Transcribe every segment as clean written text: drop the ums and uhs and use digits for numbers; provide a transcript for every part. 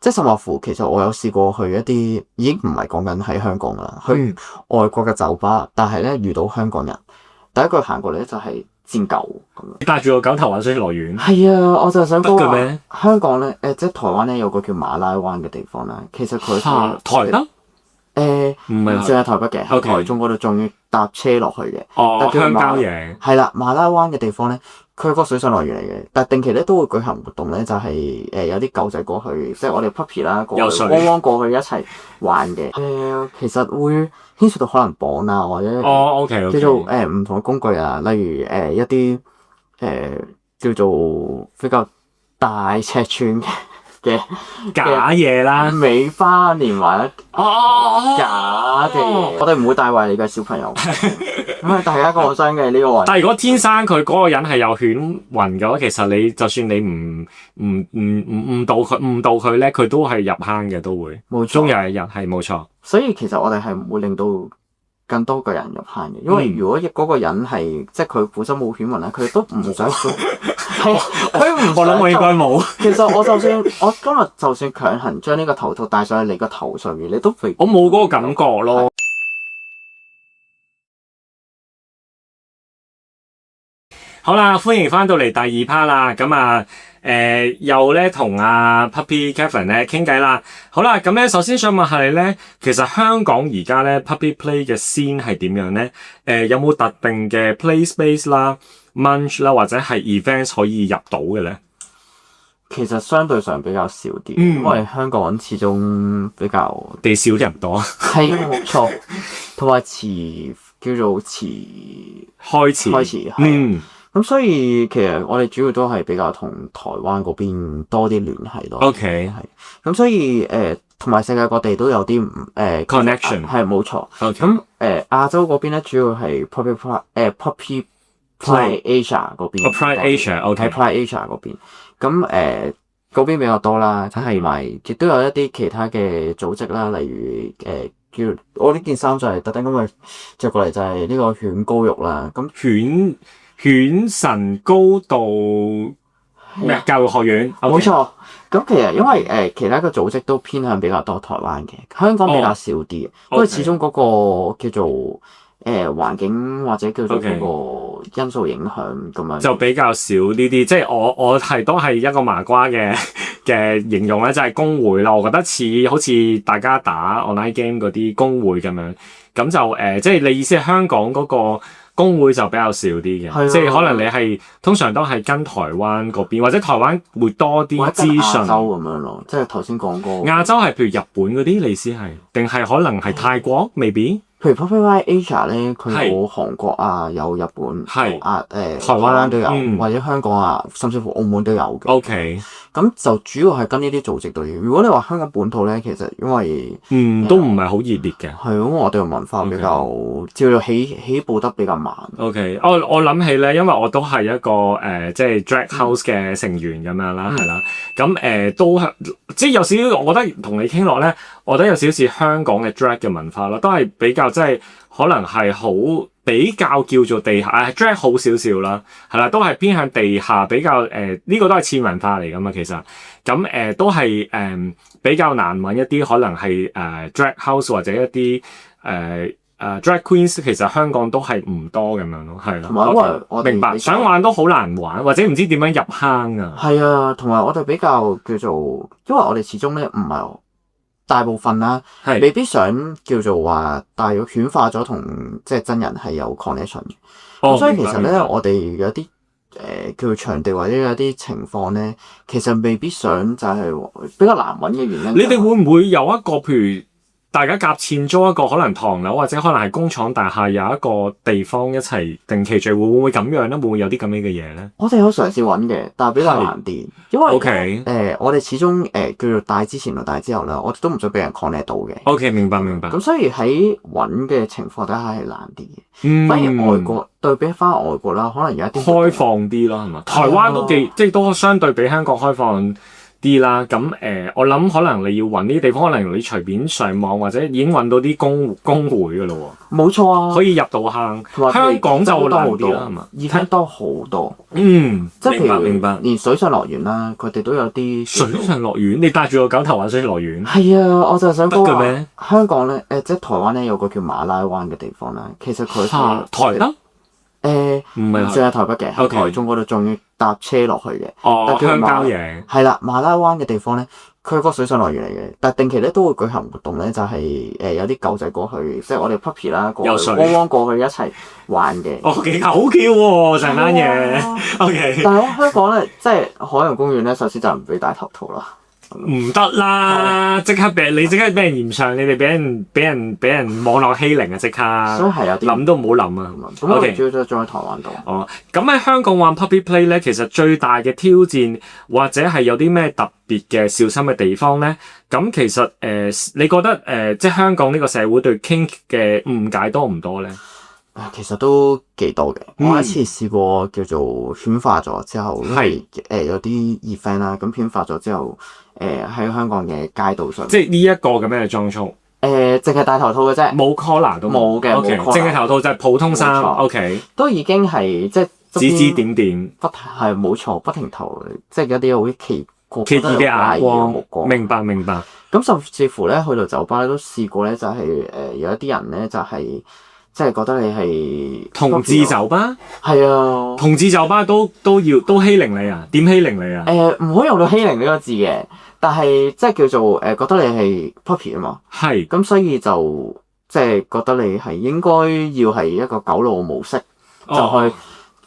即係甚或乎，其實我有試過去一啲已經唔係講緊喺香港啦，去外國嘅酒吧，但係咧遇到香港人，第一句行過嚟咧就係賤狗咁樣。你帶住個狗頭玩水樂園？係啊，我就想講話咩？香港咧，即係台灣咧有個叫馬拉灣嘅地方啦，其實佢台北？唔係算係台北嘅，喺台中嗰度仲要搭車落去嘅。鄉郊嘢。係啦，馬拉灣嘅地方咧，佢係個水上樂園嚟嘅，但係定期咧都會舉行活動咧，就係有啲狗仔過去，即係我哋 puppy 啦，過去汪汪過去一齊玩嘅。其實會牽涉到可能綁啊，或者OK 叫做唔同嘅工具啊，例如一啲叫做比較大尺寸嘅假嘢啦，尾花連環假嘅，我哋唔會帶壞你嘅小朋友，咁啊大家過傷嘅呢個位。但係如果天生佢嗰個人係有犬暈嘅話，其實你就算你唔誤導佢咧，佢都係入坑嘅，都會。冇錯，終有一日係冇錯。所以其實我哋係唔會令到更多個人入坑嘅，因為如果嗰個人係即係佢本身冇犬暈咧，佢都唔想佢唔。我諗我應該冇。其實我今日就算強行將呢個頭套戴上去你個頭上面，你都肥。我冇嗰個感覺咯。好啦，歡迎翻到嚟第二 part 啦，咁啊，又咧同阿 Puppy Kevin 咧傾偈啦。好啦，咁咧首先想問下你咧，其實香港而家咧 Puppy Play 嘅 scene 係點樣咧？有冇特定嘅 play space 啦、munch 啦，或者係 events 可以入到嘅咧？其實相對上比較少啲，因為香港始終比較地少人多。係冇錯，同埋叫做遲開始。咁所以其實我哋主要都係比較同台灣嗰邊多啲聯繫咯。OK， 係。咁所以同埋世界各地都有啲connection，係冇錯。咁亞洲嗰邊咧，主要係 Puppy Pride Asia 嗰邊。Pride Asia，OK。Pride Asia 嗰邊。咁嗰邊比較多啦，睇埋亦都有一啲其他嘅組織啦，例如叫我呢件衫就係特登咁去着過嚟，就係呢個犬高肉啦。咁犬神高度咩教育學院，冇錯。咁其實因為其他嘅組織都偏向比較多台灣嘅，香港比較少啲嘅，因為始終嗰個叫做環境或者叫做嗰個因素影響咁樣，就比較少呢啲。即係我係都係一個麻瓜嘅形容咧，就係工會啦。我覺得好似大家打 online game 嗰啲工會咁樣，咁就即係你意思係香港嗰個工會就比較少啲嘅，即係可能你係通常都係跟台灣嗰邊，或者台灣會多啲資訊。亞洲咁樣咯，即係頭先講過。亞洲係譬如日本嗰啲，你意思係定係可能係泰國未必？譬如 Puppy Pride Asia 咧，佢有韓國啊，有日本，台灣都有，或者香港啊，甚至乎澳門都有嘅。OK， 咁就主要係跟呢啲組織對。如果你話香港本土咧，其實因為都唔係好熱烈嘅，係咁我哋嘅文化比較叫做起步得比較慢。OK， 我諗起咧，因為我都係一個即係 Drag House 嘅成員咁樣啦，係啦，咁都即係有少少，我覺得同你傾落咧，我覺得有少少似香港嘅 Drag 嘅文化咯，都係比較。即係可能係好比較叫做地下，drag 好少少啦，係啦，都係偏向地下比較呢個都係次文化嚟㗎嘛，其實咁都係比較難揾一啲可能係drag house 或者一啲drag queens， 其實香港都係唔多咁樣咯，係啦。同埋我明白，想玩都好難玩，或者唔知點樣入坑啊。係啊，同埋我哋比較叫做，因為我哋始終咧唔係。大部分啦，未必想叫做話，但係犬化咗同即係真人係有 connection 嘅。咁所以其實咧，我哋有啲叫做場地或者有啲情況咧，其實未必想就係比較難揾嘅原因。你哋會唔會有一個譬如大家夾錢租一個可能唐樓或者可能係工廠大廈有一個地方一齊定期聚會，會唔會咁樣咧？會唔會有啲咁樣嘅嘢咧？我哋有嘗試揾嘅，但係比較難啲，因為我哋始終叫做帶之前同帶之後啦，我哋都唔想俾人 connect 到嘅。OK， 明白。咁所以喺揾嘅情況底下係難啲嘅。反而外國對比翻外國啦，可能有一啲開放啲啦，係嘛？台灣都即係都相對比香港開放啲啦。咁我諗可能你要揾呢啲地方，可能你隨便上網或者已經揾到啲工會噶咯喎。冇錯啊，可以入到坑。同埋香港就難啲多啦，係嘛？event 多好多。即係譬如明白。連水上樂園啦，佢哋都有啲水上樂園，你帶住個狗頭玩水上樂園？係啊，我就想講話得嘅咩？香港咧，即係台灣咧有個叫馬拉灣嘅地方啦。其實佢台北唔係淨係台北嘅，喺 OK 台中嗰度仲要搭車落去嘅。哦，但叫香蕉嘢。係啦，馬拉灣嘅地方咧，佢係個水上樂園嚟嘅，但定期咧都會舉行活動咧，就係有啲狗仔過去，即係我哋 puppy 啦，過去汪汪過去一齊玩嘅。哦，幾好 Q 喎，成單嘢。OK。但係喺香港咧，即係海洋公園咧，首先就唔俾戴頭套啦。唔得啦！即刻俾人嫌上，你哋俾人網絡欺凌啊！即刻，所以係有啲諗都唔好諗啊！咁我哋主要都喺台灣度。哦，咁喺香港玩 puppy play 咧，其實最大嘅挑戰或者係有啲咩特別嘅小心嘅地方咧？咁其實你覺得即係香港呢個社會對 kink 嘅誤解多唔多咧？其實都幾多嘅。我一次試過叫做犬化咗之後，係有啲 event 啦，咁犬化咗之後，喺香港嘅街道上，即係呢一個咁樣嘅裝束，淨係戴頭套嘅啫，冇 collar 都冇嘅，OK，淨係頭套就係普通衫 ，OK，都已經係即係指指點點，係冇錯，不停投即係一啲好奇異嘅眼光，明白。咁甚至乎咧，去到酒吧咧都試過咧，就係有一啲人咧就係。即係覺得你係同志酒吧，係啊，同志酒吧都欺凌你啊？點欺凌你啊？唔可以用到欺凌呢個字嘅，但係即係叫做覺得你係 puppy 啊嘛，係咁所以就即係覺得你係應該要係一個狗奴模式，就去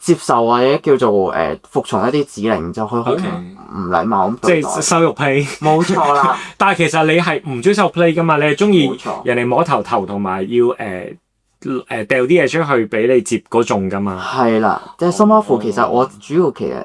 接受或者叫做服從一啲指令，就去好唔禮貌咁對待，即係收肉 play，冇錯啦。但係其實你係唔中意收 play 噶嘛？你係中意人哋摸頭同埋要掉啲嘢出去俾你接嗰種噶嘛？係啦，即係深刻乎。其實我主要其實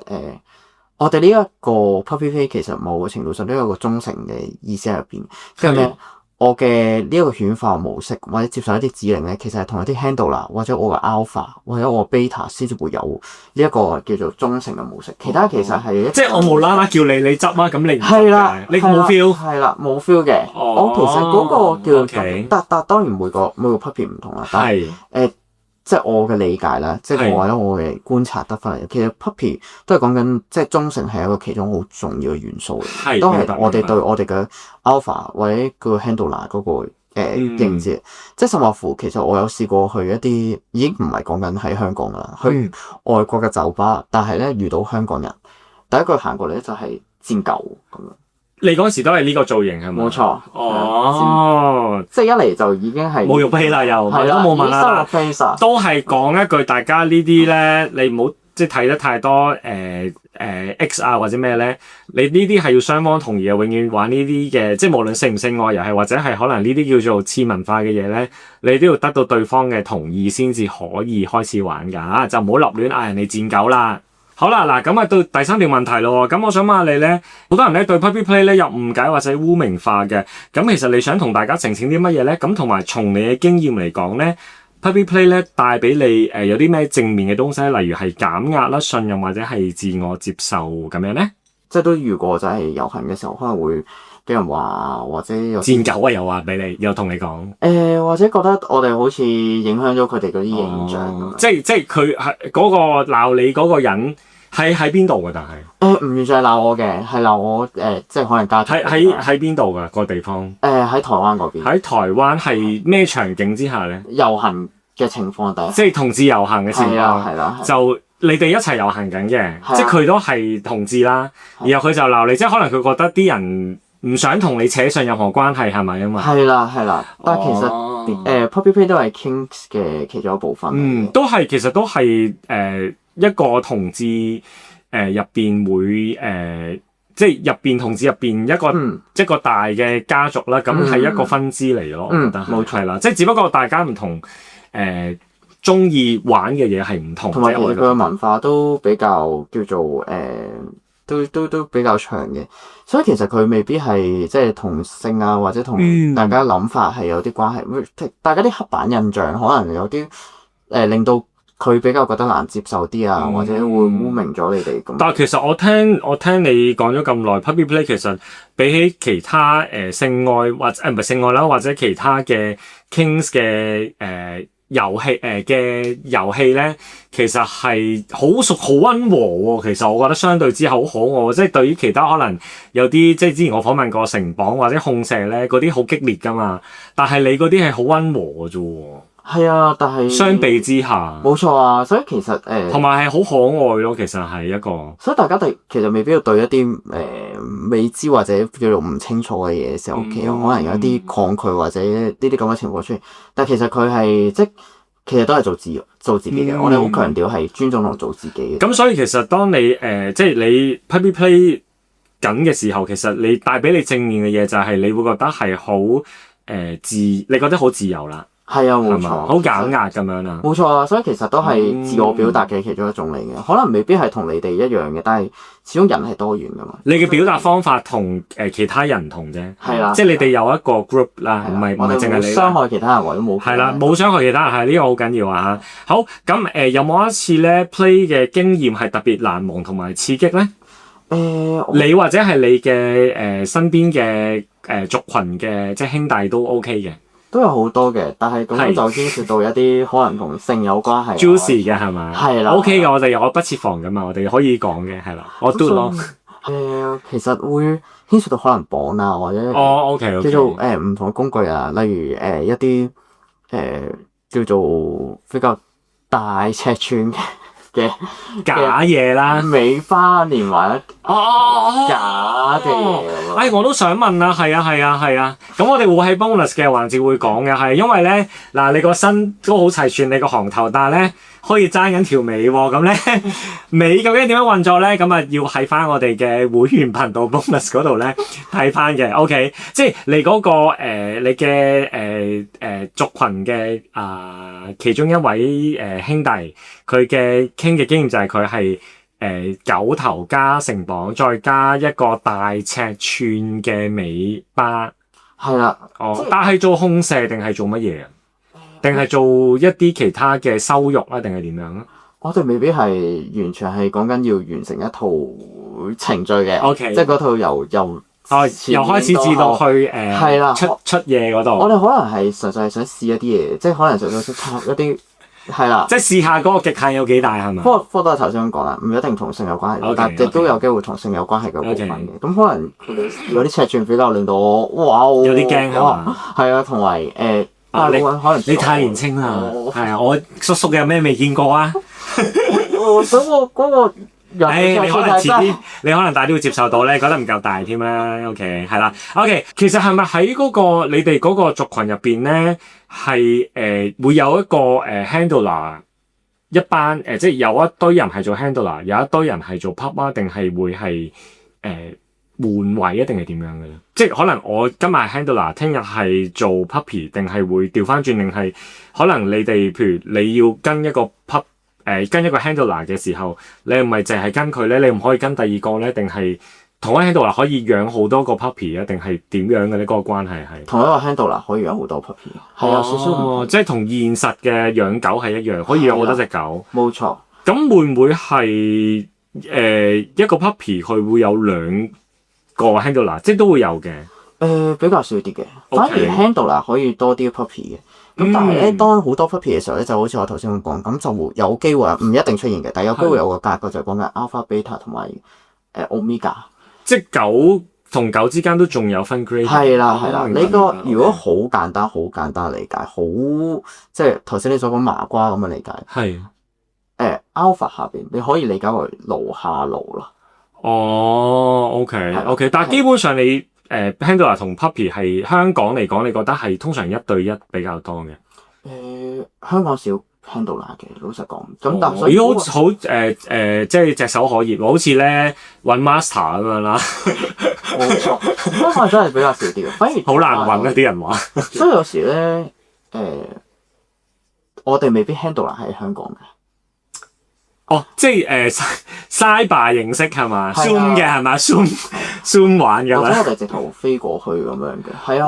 我哋呢一個 puppy play 其實某個程度上都有個忠誠嘅意思喺入邊。即係咩？我嘅呢一個犬化模式或者接受一啲指令咧，其實係同一啲 handler 或者我嘅 alpha 或者我 beta 先至會有呢一個叫做忠誠嘅模式。其他其實係即係我無啦啦叫你執啊，咁你係啦，你冇 feel 係啦，冇 feel 嘅。我其實嗰個叫但當然每個 puppy 唔同啦。但係即係我嘅理解啦，即係或者我嘅觀察得翻嚟，其實 puppy 都係講緊即係忠誠係一個其中好重要嘅元素嚟，都係我哋對我哋嘅 alpha 或者個 handler 嗰個認知。即係甚或乎，其實我有試過去一啲已經唔係講緊喺香港噶啦，去外國嘅酒吧，但係咧遇到香港人，第一句行過嚟咧就係賤狗咁樣。你嗰時都係呢個造型係咪？冇錯。即係一嚟就已經係侮辱批啦，又都冇問啦，都係講一句，大家呢啲咧，你唔好即係睇得太多X 啊或者咩咧，你呢啲係要雙方同意啊，永遠玩呢啲嘅，即係無論性唔性愛遊戲或者係可能呢啲叫做次文化嘅嘢咧，你都要得到對方嘅同意先至可以開始玩㗎，就唔好立亂嗌人哋賤狗啦。好啦，嗱咁啊到第三條問題咯，咁我想問下你咧，好多人咧對 puppy play 咧有誤解或者污名化嘅，咁其實你想同大家澄清啲乜嘢咧？咁同埋從你嘅經驗嚟講咧 ，puppy play 咧帶俾你有啲咩正面嘅東西，例如係減壓啦、信任或者係自我接受咁樣咧？即係都遇過就係遊行嘅時候可能會俾人話或者有賤狗啊，又話俾你，又同你講或者覺得我哋好似影響咗佢哋嗰啲形象咁樣。即係佢係嗰個鬧你嗰個人。喺邊度㗎？但係唔完全係鬧我嘅，係鬧我即係可能家庭。喺邊度㗎個地方？喺台灣嗰邊。喺台灣係咩場景之下咧？遊行嘅情況底下。即係同志遊行嘅情況。係啦。就你哋一齊遊行緊嘅，即係佢都係同志啦，然後佢就鬧你，即係可能佢覺得啲人唔想同你扯上任何關係，係咪啊嘛？係啦，但係其實puppy play 都係 kink 嘅其中一部分。其實都係一個同志入邊會即係入邊同志入邊一個大嘅家族啦，咁係一個分支嚟咯。我覺得冇錯啦，即係只不過大家唔同中意玩嘅嘢係唔同，同埋佢嘅文化都比較叫做都比較長嘅，所以其實佢未必係即係同性啊或者同大家諗法係有啲關係。大家啲刻板印象可能有啲令到佢比較覺得難接受啲啊，或者會污名咗你哋咁。但係其實我聽你講咗咁耐 Puppy Play 其實比起其他性愛或者唔係性愛啦，或者其他嘅 Kings 嘅遊戲咧，其實係好熟好溫和喎。其實我覺得相對之下好可愛，即係對於其他可能有啲即係之前我訪問過城堡或者控射咧嗰啲好激烈㗎嘛，但係你嗰啲係好溫和嘅啫喎。係啊，但係相比之下，冇錯啊，所以其實同埋係好可愛咯。其實係一個，所以大家其實未必要對一啲未知或者叫做唔清楚嘅嘢嘅時候，可能有一啲抗拒或者呢啲咁嘅情況出現。但其實佢係其實都係做自己嘅。我哋好強調係尊重同做自己嘅。咁所以其實當你即係你 Puppy Play 緊嘅時候，其實你帶俾你正面嘅嘢就係你會覺得係好你覺得好自由啦。係啊，冇錯，好減壓咁樣啦。冇錯啊，所以其實都係自我表達嘅其中一種嚟嘅，可能未必係同你哋一樣嘅，但係始終人係多元噶嘛。你嘅表達方法同其他人唔同啫，係啦，即係你哋有一個 group 啦，唔係淨係你傷害其他人或者冇。係啦，冇傷害其他人係呢個好緊要啊嚇。好咁有冇一次咧 play 嘅經驗係特別難忘同埋刺激咧？你或者係你嘅身邊嘅族群嘅即係兄弟都 OK 嘅。都有好多嘅，但係咁樣就牽涉到一啲可能同性有關係 juicy 嘅係咪？係啦 ，OK 嘅，我哋有不設防噶嘛，我哋可以講嘅係啦，我 do 咯。其實會牽涉到可能綁啊，或者OK 叫做唔同嘅工具啊，例如一啲叫做比較大尺寸嘅假嘢啦，尾花連埋假嘅嘢。我都想問啦，係啊。咁我哋會喺 bonus 嘅環節會講嘅，係因為咧嗱，你個身都好齊全，你個行頭，但係咧可以爭緊條尾喎。咁咧尾究竟點樣運作咧？咁啊要喺翻我哋嘅會員頻道 bonus 嗰度咧睇翻嘅。OK， 即係你嗰個你嘅族群嘅其中一位兄弟，佢嘅傾嘅經驗就係佢係狗頭加繩綁，再加一個大尺寸嘅尾巴。係啦，但係做控射定係做乜嘢啊？定係做一啲其他嘅羞辱啊？定係點樣啊？我哋未必係完全係講緊要完成一套程序嘅。OK， 即係嗰套由開始至到去係啦，出嘢嗰度。我哋可能係實在係想試一啲嘢，即係可能想插一啲。係啦，即係試下嗰個極限有幾大係咪？不過都係頭先咁講啦，唔一定同性有關係，但亦都有機會同性有關係嘅部分嘅。咁可能有啲尺寸比較令到我有啲驚係嘛？係啊，同埋可能你太年輕啦，係啊，我叔叔有咩未見過啊？嗰個你可能遲啲，你可能大啲會接受到咧，覺得唔夠大添啦。OK， 係啦。OK， 其實係咪喺嗰個你哋嗰個族群入邊咧，係會有一個handler 一班即係有一堆人係做 handler， 有一堆人係做 pup 啊，定係會係換位啊，定係點樣嘅咧？即係可能我今日係 handler， 聽日係做 puppy， 定係會調翻轉，定係可能你哋譬如你要跟一個 pup。跟一個 handler 嘅時候，你唔係淨係跟佢咧，你唔可以跟第二個咧，定係同一個 handler 可以養好多個 puppy 啊？定係點樣嘅咧？嗰個關係係同一個 handler 可以養好多 puppy， 係有少少即係同現實嘅養狗係一樣，可以養好多隻狗。冇錯。咁會唔會係一個 puppy 佢會有兩個 handler， 即係都會有嘅？比較少啲嘅，反而 handler 可以多啲 puppy 嘅。咁但係咧，當好多 puppy 嘅時候咧，就好似我頭先咁講，咁就會有機會唔一定出現嘅，但係有機會有個格局就係講緊 alpha、beta 同埋omega，即係狗同狗之間都仲有分 grade。係啦，呢個如果好簡單理解，好即係頭先你所講麻瓜咁嘅理解。係alpha 下邊你可以理解為顱下顱咯。OK， 但係基本上你。handler 同 puppy 係香港嚟講，你覺得係通常一對一比較多嘅？香港少 handler 嘅，老實講。咁但係如果好即係隻手可熱，好似咧揾 master 咁樣啦。冇錯，香港真係比較少啲嘅，反而好難揾啊！啲人話。所以有時咧，我哋未必 handler 喺香港嘅。哦，即係cyber 形式係嘛係啊？Zoom 嘅係嘛？Zoom 玩嘅嘛？或者我哋直頭飛過去咁樣嘅，係啊。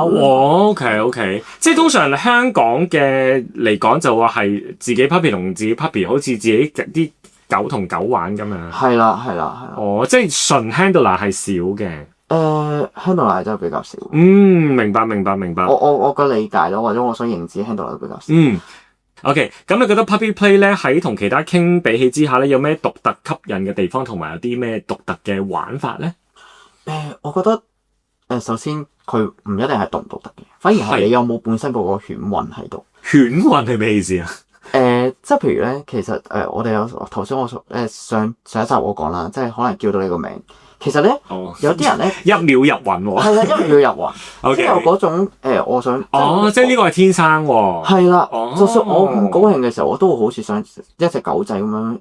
OK，即係通常香港嘅嚟講就話係自己 puppy 同自己 puppy， 好似自己啲狗同狗玩咁樣。係啦。哦，即係純 handler 係少嘅。handler 真係比較少。明白。我個理解咯，或者我所認知 handler 比較少。OK，咁你覺得 puppy play 咧喺同其他傾比起之下咧，有咩獨特吸引嘅地方，同埋有啲咩獨特嘅玩法咧？我覺得首先佢唔一定係獨唔獨特嘅，反而係你有冇本身嗰個犬運喺度。犬運係咩意思啊？即係譬如咧，其實我哋有頭先上一集我講啦，即係可能叫到你個名。其實咧，有啲人咧一秒入魂喎。係啦，一秒入魂，即係有嗰種我想。即係呢個係天生喎。係啦，就算我唔高興嘅時候，我都會好似想一隻狗仔咁樣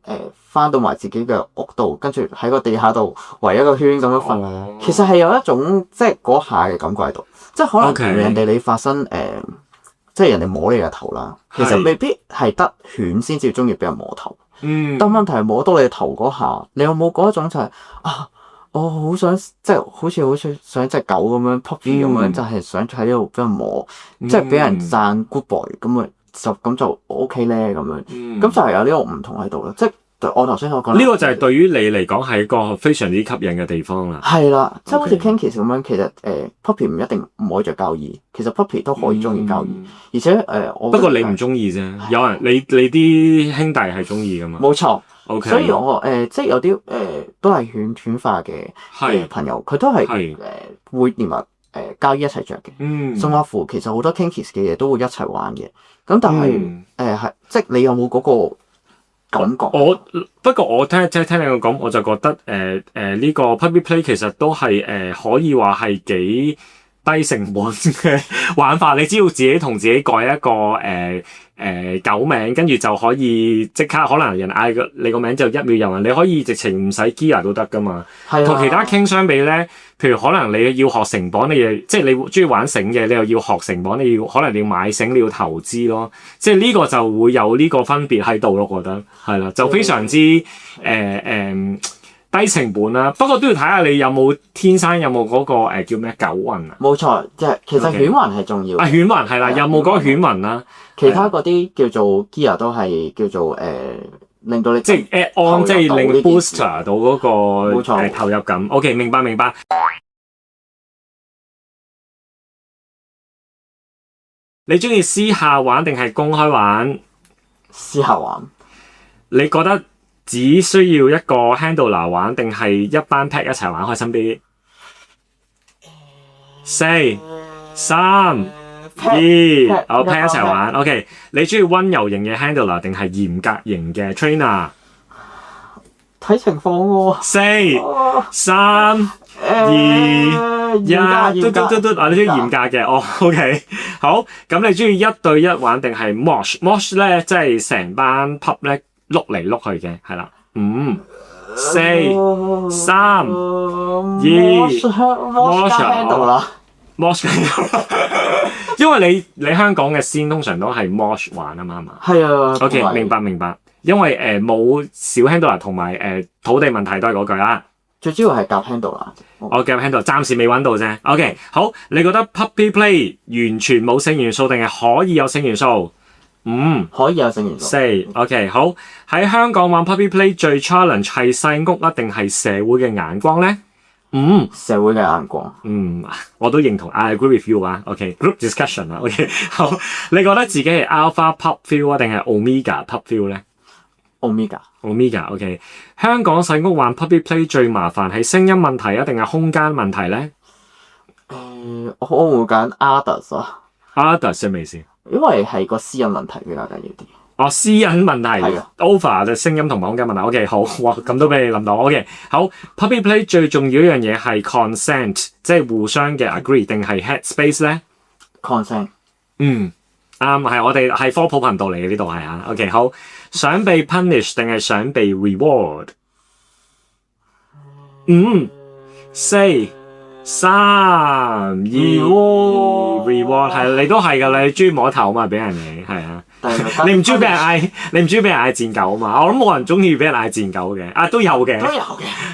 翻到埋自己嘅屋度，跟住喺個地下度圍一個圈咁樣瞓。其實係有一種即係嗰下嘅感覺喺度，即係可能人哋你發生即係人哋摸你嘅頭啦，其實未必係得犬先至中意俾人摸頭。但問題係摸到你頭嗰下，你有冇嗰一種就係我好想即係好似想隻狗咁樣 puppy 咁樣，就係想喺呢度俾人摸，即係俾人讚 good boy 咁就 OK 咧咁樣。咁就係有呢個唔同喺度啦。即係我頭先所講，呢個就係對於你嚟講係一個非常之吸引嘅地方啦。係啦，即係好似 Kinkies 咁樣，其實puppy 唔一定唔可以着膠衣，其實 puppy 都可以中意膠衣，而且我不過你唔中意啫，有人你啲兄弟係中意噶嘛？冇錯。OK，所以我即係有啲都係犬化嘅朋友，佢都係會連埋膠衣一齊着嘅。甚至乎其實好多 Kinkies 嘅嘢都會一齊玩嘅。咁但係係即係你有冇嗰個感覺？不過我聽你講，我就覺得呢個 puppy play 其實都係可以話係幾低成本嘅玩法。你只要自己同自己改一個狗名，跟住就可以即刻可能人嗌你個名就一秒入魂，你可以直情唔使 gear 都得噶嘛。同其他傾相比咧，譬如可能你要學繩綁，即係你中意玩繩嘅，你又要學繩綁，可能你要買繩，你要投資咯。即係呢個就會有呢個分別喺度咯，我覺得係啦，就非常之低成本啦。不過都要睇下你有冇天生有冇嗰個叫咩狗運啊？冇錯，即係其實犬運係重要。犬運係啦，有冇嗰個犬運啦？其他嗰啲叫做 gear 都係叫做令到你即係 add on， 即係令 booster 到嗰個投入感。OK， 明白。你中意私下玩定係公開玩？私下玩。你覺得只需要一個 handler 玩，定係一班 pet 一齊玩開心啲？4、3、2，我 pet 一齊玩。OK， 你中意溫柔型嘅 handler 定係嚴格型嘅 trainer？睇情況喎。4、3、2、1，嘟，你中意嚴格嘅OK， 好。咁你中意1對1玩定係 mosh 咧，即係成班 pup 咧碌嚟碌去嘅，係啦。5、4、3、2 mosh 因為你香港嘅先通常都係 mosh 玩啊嘛。係啊。OK， 明白。因為冇小 handler 同埋土地問題都係嗰句啦。最主要係夾 handler 啦。我夾 handler 暫時未揾到啫。OK， 好。你覺得 puppy play 完全冇性元素定係可以有性元素？5，可以有性元素。4， OK， 好。喺香港玩 puppy play 最 challenge 係細屋啊，定係社會嘅眼光咧？5，社會嘅眼光。我都認同 ，I agree with you 啊。OK，group discussion 啊。OK， 好。你覺得自己係 alpha pup feel 啊，定係 omega pup feel 咧？Omega，OK。香港細屋玩 puppy play 最麻煩係聲音問題啊，定係空間問題咧？我會揀 others 啊。others 係咩意思？因為係個私隱問題比較緊要啲。私隱問題。係啊。over 就聲音同埋空間問題。OK， 好。哇，咁都俾你諗到。OK， 好。puppy play 最重要一樣嘢係 consent， 即係互相嘅 agree， 定係 headspace 咧 ？consent。啱，係我哋係科普頻道嚟嘅呢度係啊。OK， 好。想被 punish 定係想被 reward？ 5、4、3、2 reward 係你都係㗎，你中意摸頭嘛，俾人哋係啊。但係你唔中意俾人嗌，你唔中意俾人嗌賤狗啊嘛？我諗冇人中意俾人嗌賤狗嘅，都有嘅，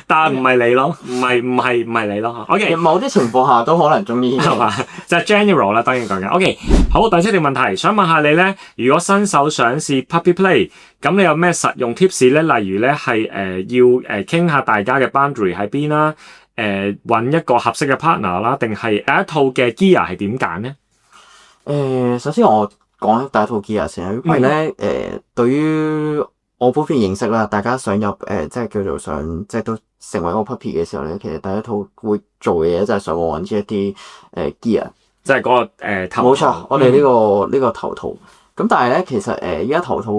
但係唔係你咯，唔係你咯。OK，某啲情況下都可能中意係嘛？就係 general 啦，當然講緊。OK， 好，第七條問題，想問下你咧，如果新手想試 Puppy Play， 咁你有咩實用 tips 咧？例如咧係要傾下大家嘅 boundary 喺邊啦，揾一個合適嘅 partner 啦，定係第一套嘅 gear 係點揀咧？首先我講第一套 gear 先，因為咧對於我普遍認識啦，大家想入即係叫做想即係都成為一個 puppy 嘅時候咧，其實第一套會做嘅嘢就係上網揾一啲gear，即係嗰個頭套。冇錯，我哋呢個頭套。咁但係咧，其實依家頭套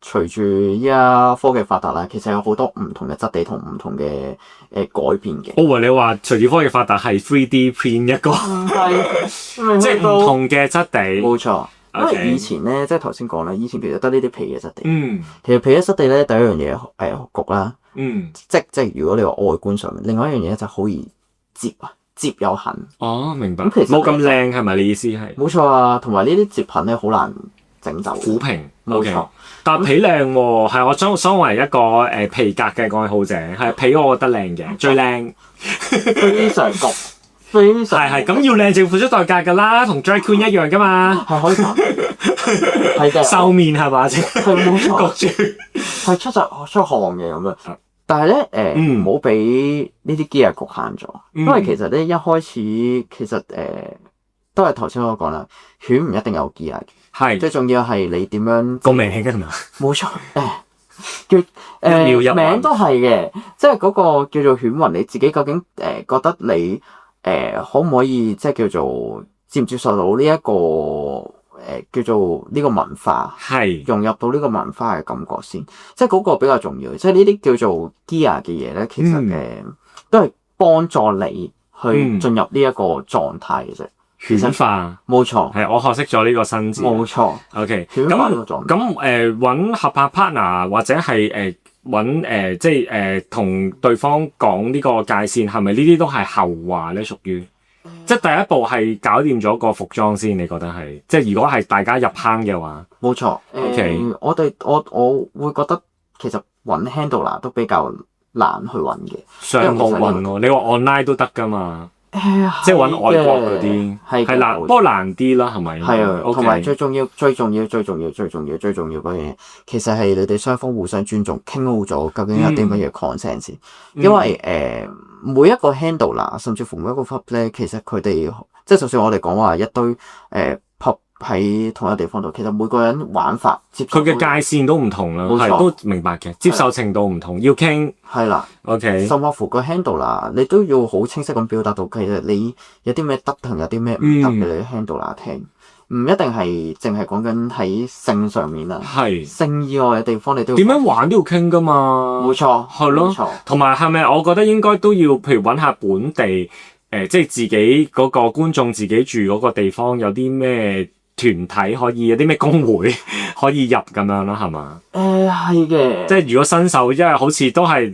隨住依家科技發達啦，其實有好多唔同嘅質地同唔同嘅改變嘅。我以為你話隨住科技發達係 3D print 一個，唔係，即係唔同嘅質地。冇錯。因 Okay. 為以前咧，即係頭先講啦，以前其實得呢啲皮嘅質地。嗯。其實皮嘅質地咧，第一樣嘢焗啦。嗯。即係如果你話外觀上面，另外一樣嘢就好易摺有痕。哦，明白。咁其實冇咁靚係咪？你意思係？冇錯啊，同埋呢啲摺痕咧好難整走。虎平。冇錯。Okay. 但皮靚喎，係我身為一個皮革嘅愛好者，係皮我覺得靚嘅，最靚。非常焗。係咁要靚就要付出代價㗎啦，同 drag queen 一樣㗎嘛。係可以係嘅。瘦面係嘛？係冇錯。焗住。係出汗嘅咁樣。但係咧唔好俾呢啲 gear 局限咗，因為其實咧一開始其實都係頭先我講啦，犬唔一定有 gear 嘅。係。最重要係你點樣個名係嘛？冇錯。叫名都係嘅，即係嗰個叫做犬魂，你自己究竟覺得你可唔可以即係叫做接唔接受到呢一個叫做呢個文化，係融入到呢個文化嘅感覺先，即係嗰個比較重要。即係呢啲叫做 gear 嘅嘢咧，其實都係幫助你去進入呢一個狀態嘅啫。犬化，冇錯，係我學識咗呢個新字。冇錯。OK，犬化呢個狀態。咁揾合拍 partner 或者係揾即係同對方講呢個界線，係咪呢啲都係後話咧？屬於即係第一步係搞掂咗個服裝先，你覺得係？即係如果係大家入坑嘅話，冇錯。OK，我會覺得其實揾 handler 都比較難去揾嘅。上網揾喎，你話 online 都得㗎嘛？即係揾外國嗰啲係難，不過難啲啦，係咪？係啊，同埋最重要嗰樣嘢，其實係你哋雙方互相尊重，傾好咗究竟有啲乜嘢 consent 先。因為每一個 handler 甚至乎每一個 pup 咧，其實佢哋即係就算我哋講話一堆pup 喺同一地方度，其實每個人玩法接佢嘅界線都唔同啦，係都明白嘅，接受程度唔同，要傾係啦。OK， 甚至乎個 handler 你都要好清晰咁表達到，其實你有啲咩得同有啲咩唔得嘅，你 handler 聽，唔一定係淨係講緊喺性上面啊，係性以外嘅地方你都要點樣玩都要傾噶嘛，冇錯，係咯，同埋係咪我覺得應該都要，譬如揾下本地即係自己嗰個觀眾自己住嗰個地方有啲咩團體可以，有啲咩工會可以入咁樣咯，係嘛？係嘅。即係如果新手，因為好似都係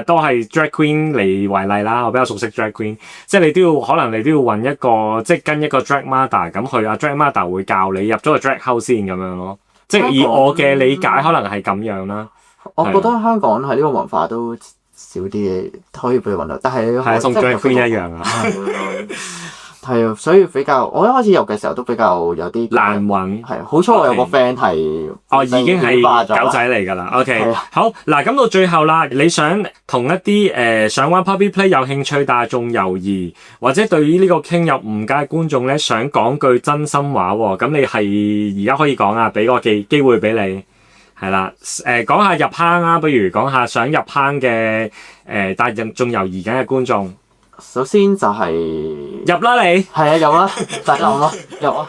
都係 drag queen 嚟為例啦，我比較熟悉 drag queen， 即係你都要可能你都要揾一個，即係跟一個 drag mother 咁去drag mother 會教你入咗個 drag house 先咁樣咯。即係以我嘅理解，可能係咁樣啦。我覺得香港喺呢個文化都少啲嘢可以俾你揾到，但係係同 drag queen 一樣啊。係啊，所以比較我一開始入嘅時候都比較有啲難揾。係，好彩我有個 friend 係已經係狗仔嚟㗎啦。OK， 好嗱，咁到最後啦，你想同一啲想玩 Puppy Play 有興趣但係仲猶豫，或者對於呢個傾入誤解觀眾咧，想講句真心話喎，咁你係而家可以講啊，俾個機會俾你係啦。講下入坑啊，不如講下想入坑嘅但係仲猶豫緊嘅觀眾。首先就係入啦，你係啊，入啦，就入咯，入啊，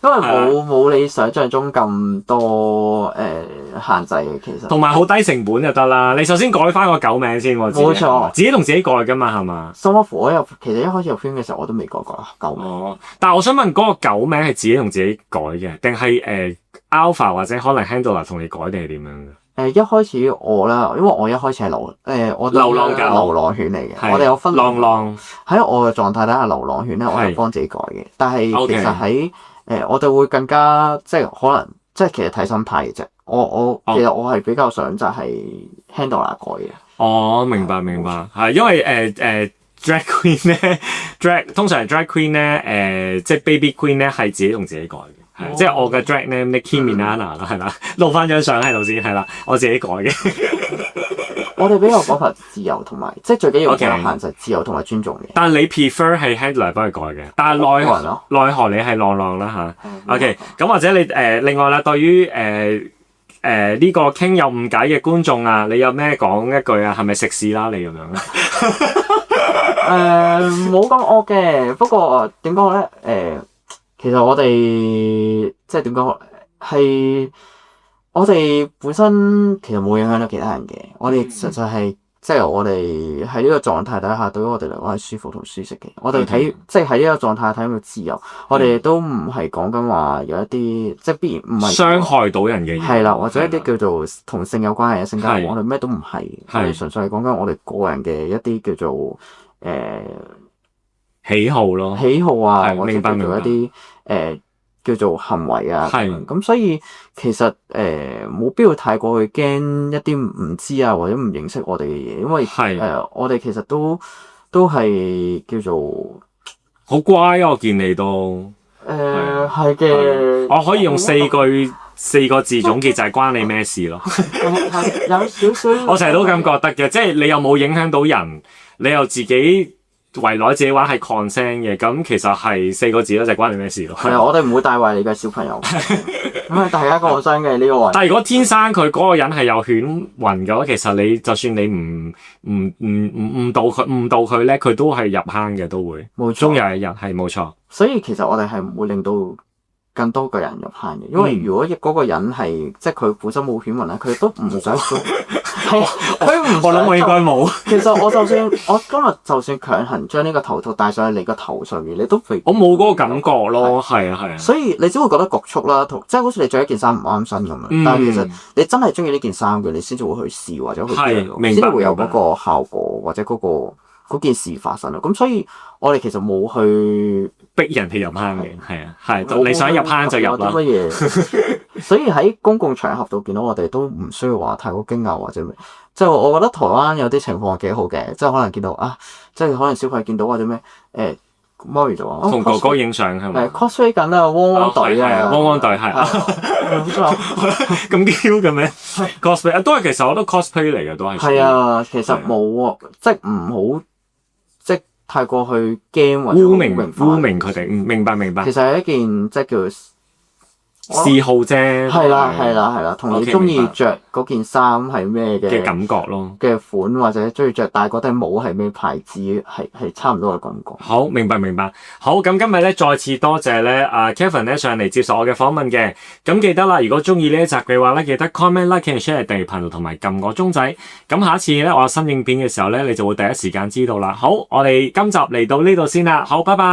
因為冇你想象中咁多限制嘅，其實同埋好低成本就得啦。你首先改翻個狗名先，冇錯，自己同自己改噶嘛，係嘛？甚至乎我其實一開始入圈嘅時候我都未改過狗名。哦，但係我想問嗰個狗名係自己同自己改嘅，定係Alpha 或者可能 Handler 同你改定係點樣嘅？一開始我啦，因為我一開始係我流浪狗、流浪犬嚟嘅，我哋有分浪喺我嘅狀態底下，流浪犬咧，我係幫自己改嘅。但係其實喺我哋會更加即係可能即係其實睇心態嘅啫。其實我係比較想就係 handler 改嘅。哦，明白，係因為drag queen 咧通常係 drag queen 咧即係 baby queen 咧係自己同自己改嘅，即係我嘅 drag name Nicki Minaj 啦，係啦，錄翻張相喺度先，係啦，我自己改嘅。我哋比較講求自由同埋，即係最緊要嘅限制自由同埋尊重嘅。但係你 prefer 係 handler 幫佢改嘅，但係奈何你係浪浪啦嚇。OK， 咁或者你另外啦，對於呢個傾有誤解嘅觀眾啊，你有咩講一句啊？係咪食屎啦你咁樣咧？冇咁惡嘅，不過點講咧？其實我哋即係點講係。我哋本身其實冇影響到其他人嘅，我哋實際係即係我哋喺呢個狀態底下，對於我哋嚟講係舒服同舒適嘅。我哋睇即係喺呢個狀態睇到自由，我哋都唔係講緊話有一啲即係必然唔係傷害到人嘅嘢，係啦，或者一啲叫做同性有關係嘅性交往，我哋咩都唔係，我哋純粹係講緊我哋個人嘅一啲叫做喜好咯，喜好啊，或者叫做一啲叫做行為啊，咁所以其實冇必要太過去驚一啲唔知啊或者唔認識我哋嘅嘢，因為我哋其實都係叫做好乖啊！我見你都係嘅，我可以用四個字總結就係關你咩事咯。有少少，我成日都咁覺得嘅，即係你又冇影響到人，你又自己圍內自己玩係 consent 嘅，咁其實係四個字咯，就係關你咩事咯。係啊，我哋唔會帶壞你嘅小朋友，咁啊大家 consent 嘅呢個位。但係如果天生佢嗰個人係有犬暈嘅話，其實你就算你唔誤導佢咧，佢都係入坑嘅，都會。冇錯，終有一日係冇錯。所以其實我哋係唔會令到更多個人入坑嘅，因為如果嗰個人係即係佢本身冇犬暈咧，佢都唔想做。係，我諗我應該冇。其實我今日就算強行將呢個頭套戴上去你個頭上面，你都我冇嗰個感覺咯。係啊。所以你只會覺得局促啦，即係好似你着一件衫唔啱身咁樣。但係其實你真係中意呢件衫嘅，你先至會去試或者去先至會有嗰個效果或者嗰件事發生咯。咁所以我哋其實冇去逼人哋入坑嘅，係你想入坑就入啦。乜嘢？所以喺公共場合度見到我哋都唔需要話太過驚訝或者咩。即係我覺得台灣有啲情況幾好嘅，即係可能見到啊，即係可能小朋友見到或者咩Mori 就話同哥哥影相係咪？cosplay 緊啊，汪汪隊啊，汪汪隊係啊，咁 Q 嘅咩？cosplay 都係其實我覺得 cosplay 嚟嘅都係。係啊，其實冇啊，即係唔好即係太過去驚或者污名佢哋，明白。其實係一件即係叫嗜好啫，係啦，同你中意着嗰件衫係咩嘅感覺咯，嘅款或者中意着戴嗰頂帽係咩牌子，係差唔多嘅感覺。好，明白。好，咁今日咧再次多謝咧Kevin 咧上嚟接受我嘅訪問嘅。咁記得啦，如果中意呢一集嘅話咧，記得 comment、like and share 訂閱頻道同埋撳個鐘仔。咁下一次咧我有新影片嘅時候咧，你就會第一時間知道啦。好，我哋今集嚟到呢度先啦。好，拜拜。